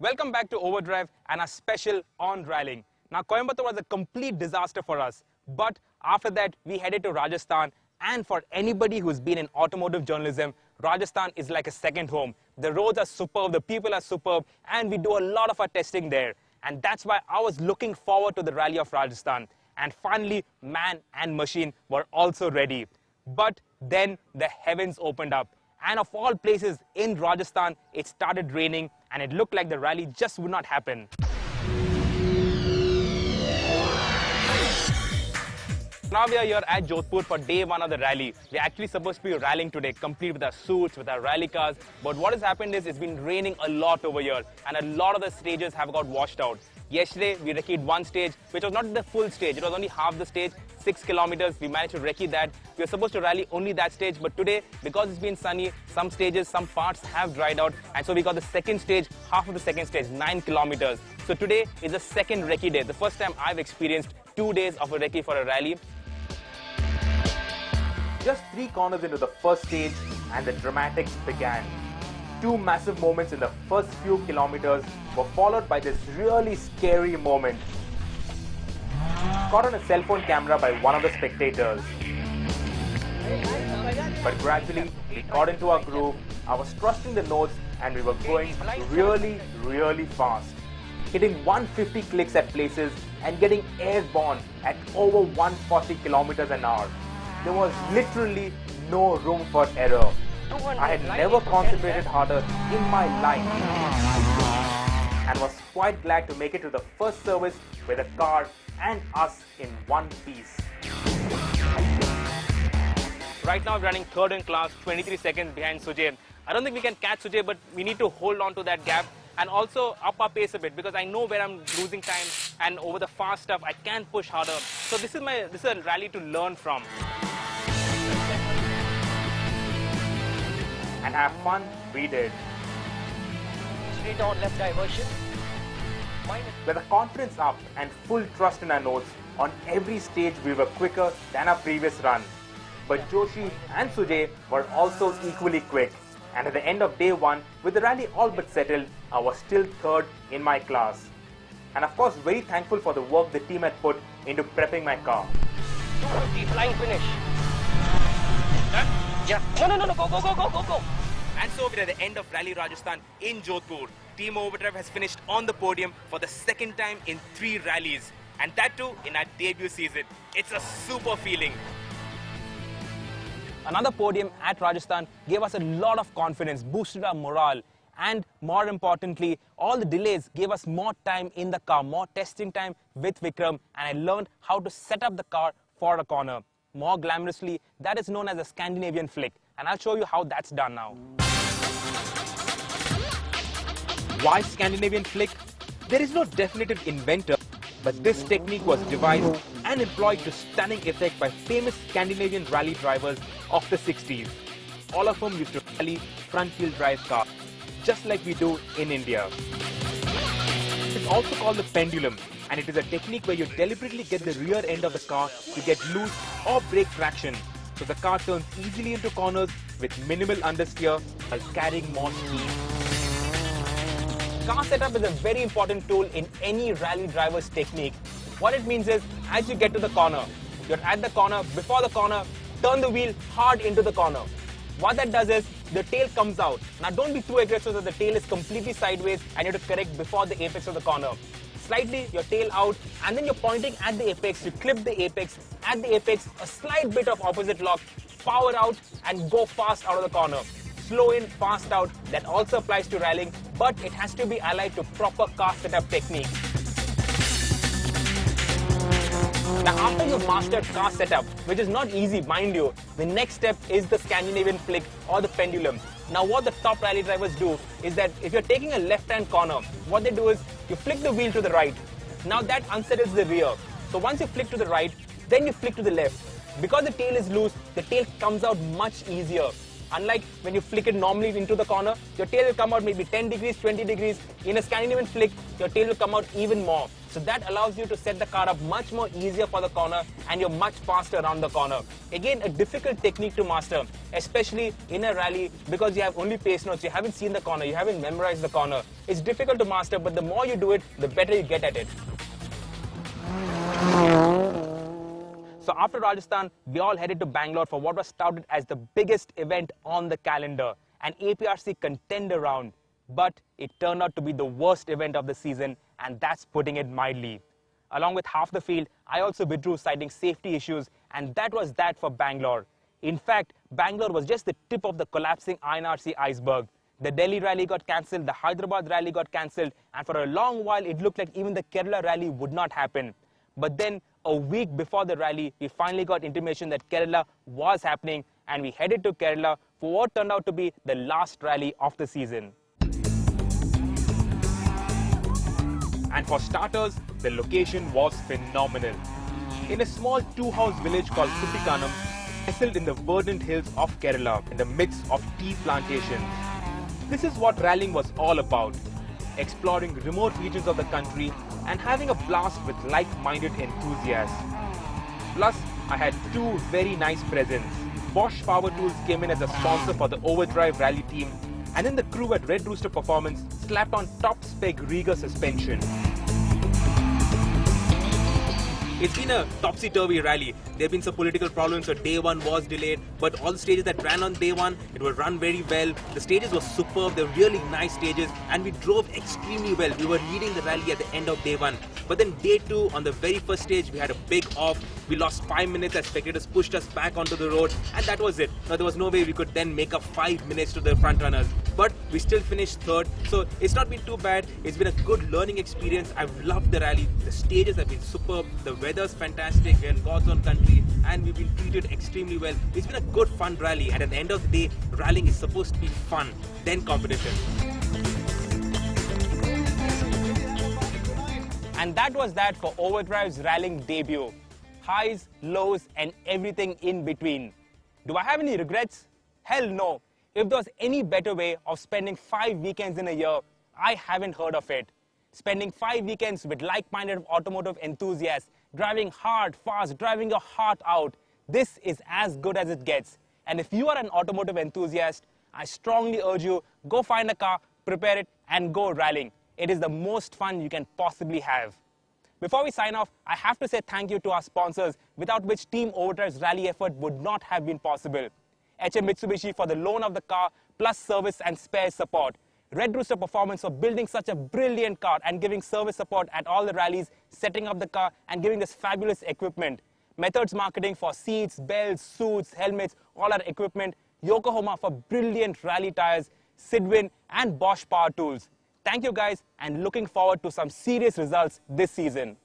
Welcome back to Overdrive and our special on rallying. Now, Coimbatore was a complete disaster for us, but after that, we headed to Rajasthan. And for anybody who's been in automotive journalism, Rajasthan is like a second home. The roads are superb, the people are superb, and we do a lot of our testing there. And that's why I was looking forward to the rally of Rajasthan. And finally, man and machine were also ready. But then the heavens opened up. And of all places in Rajasthan, it started raining and it looked like the rally just would not happen. Now we are here at Jodhpur for day one of the rally. We're actually supposed to be rallying today, complete with our suits, with our rally cars. But what has happened is it's been raining a lot over here and a lot of the stages have got washed out. Yesterday, we recceed one stage, which was not the full stage. It was only half the stage, 6 kilometers. We managed to recce that. We were supposed to rally only that stage, but today, because it's been sunny, some stages, some parts have dried out. And so we got the second stage, half of the second stage, 9 kilometers. So today is the second recce day. The first time I've experienced 2 days of a recce for a rally. Just 3 corners into the first stage and the dramatics began. 2 massive moments in the first few kilometers were followed by this really scary moment. Caught on a cell phone camera by one of the spectators. But gradually, we got into our groove, I was trusting the notes and we were going really fast. Hitting 150 clicks at places and getting airborne at over 140 kilometers an hour. There was literally no room for error. I had never concentrated harder in my life and was quite glad to make it to the first service with the car and us in one piece. Right now, we're running third in class, 23 seconds behind Sujay. I don't think we can catch Sujay, but we need to hold on to that gap and also up our pace a bit because I know where I'm losing time and over the fast stuff, I can push harder. So this is a rally to learn from. And have fun, we did. Straight on left diversion. With the confidence up and full trust in our notes, on every stage we were quicker than our previous run. But Joshi and Sujay were also equally quick. And at the end of day one, with the rally all but settled, I was still third in my class. And of course, very thankful for the work the team had put into prepping my car. 250, flying finish. Done? Yeah. No, go. And so we're at the end of Rally Rajasthan in Jodhpur. Team Overdrive has finished on the podium for the second time in 3 rallies. And that too in our debut season. It's a super feeling. Another podium at Rajasthan gave us a lot of confidence, boosted our morale. And more importantly, all the delays gave us more time in the car, more testing time with Vikram. And I learned how to set up the car for a corner. More glamorously, that is known as a Scandinavian flick. And I'll show you how that's done now. Why Scandinavian flick? There is no definitive inventor, but this technique was devised and employed to stunning effect by famous Scandinavian rally drivers of the 60s. All of whom used to rally front-wheel drive cars, just like we do in India. It's also called the pendulum, and it is a technique where you deliberately get the rear end of the car to get loose or break traction, so the car turns easily into corners with minimal understeer while carrying more speed. Car setup is a very important tool in any rally driver's technique. What it means is, as you get to the corner, you're at the corner, before the corner, turn the wheel hard into the corner. What that does is, the tail comes out. Now don't be too aggressive so that the tail is completely sideways and you have to correct before the apex of the corner. Slightly your tail out and then you're pointing at the apex, you clip the apex, at the apex a slight bit of opposite lock, power out and go fast out of the corner. Slow in, fast out, that also applies to rallying, but it has to be allied to proper car setup technique. Now after you've mastered car setup, which is not easy mind you, the next step is the Scandinavian flick or the pendulum. Now what the top rally drivers do is that if you're taking a left-hand corner, what they do is you flick the wheel to the right. Now that unsettles the rear. So once you flick to the right, then you flick to the left. Because the tail is loose, the tail comes out much easier. Unlike when you flick it normally into the corner, your tail will come out maybe 10 degrees, 20 degrees. In a Scandinavian flick, your tail will come out even more. So that allows you to set the car up much more easier for the corner and you're much faster around the corner. Again, a difficult technique to master, especially in a rally because you have only pace notes, you haven't seen the corner, you haven't memorized the corner. It's difficult to master, but the more you do it, the better you get at it. So after Rajasthan, we all headed to Bangalore for what was touted as the biggest event on the calendar, an APRC contender round. But it turned out to be the worst event of the season, and that's putting it mildly. Along with half the field, I also withdrew citing safety issues, and that was that for Bangalore. In fact, Bangalore was just the tip of the collapsing INRC iceberg. The Delhi rally got cancelled, the Hyderabad rally got cancelled, and for a long while it looked like even the Kerala rally would not happen. But then, a week before the rally, we finally got intimation that Kerala was happening, and we headed to Kerala for what turned out to be the last rally of the season. And for starters, the location was phenomenal. In a small two-house village called Kuttikanam, nestled in the verdant hills of Kerala, in the midst of tea plantations. This is what rallying was all about, exploring remote regions of the country and having a blast with like-minded enthusiasts. Plus, I had two very nice presents. Bosch Power Tools came in as a sponsor for the Overdrive rally team, and then the crew at Red Rooster Performance slapped on top spec Rieger suspension. It's been a topsy-turvy rally. There have been some political problems, so day one was delayed, but all the stages that ran on day one, it will run very well. The stages were superb, they were really nice stages, and we drove extremely well. We were leading the rally at the end of day one. But then day two, on the very first stage, we had a big off. We lost 5 minutes as spectators pushed us back onto the road, and that was it. Now, there was no way we could then make up 5 minutes to the front runners. But we still finished third, so it's not been too bad. It's been a good learning experience. I've loved the rally. The stages have been superb. The weather's fantastic. We're in God's own country, and we've been treated extremely well. It's been a good, fun rally, and at the end of the day, rallying is supposed to be fun, then competition. And that was that for Overdrive's rallying debut. Highs, lows, and everything in between. Do I have any regrets? Hell no. If there was any better way of spending 5 weekends in a year, I haven't heard of it. Spending 5 weekends with like-minded automotive enthusiasts, driving hard, fast, driving your heart out. This is as good as it gets. And if you are an automotive enthusiast, I strongly urge you, go find a car, prepare it, and go rallying. It is the most fun you can possibly have. Before we sign off, I have to say thank you to our sponsors, without which Team Overdrive's rally effort would not have been possible. HM Mitsubishi for the loan of the car, plus service and spare support. Red Rooster Performance for building such a brilliant car and giving service support at all the rallies, setting up the car and giving this fabulous equipment. Methods Marketing for seats, belts, suits, helmets, all our equipment. Yokohama for brilliant rally tires, Sidwin and Bosch Power Tools. Thank you guys, and looking forward to some serious results this season.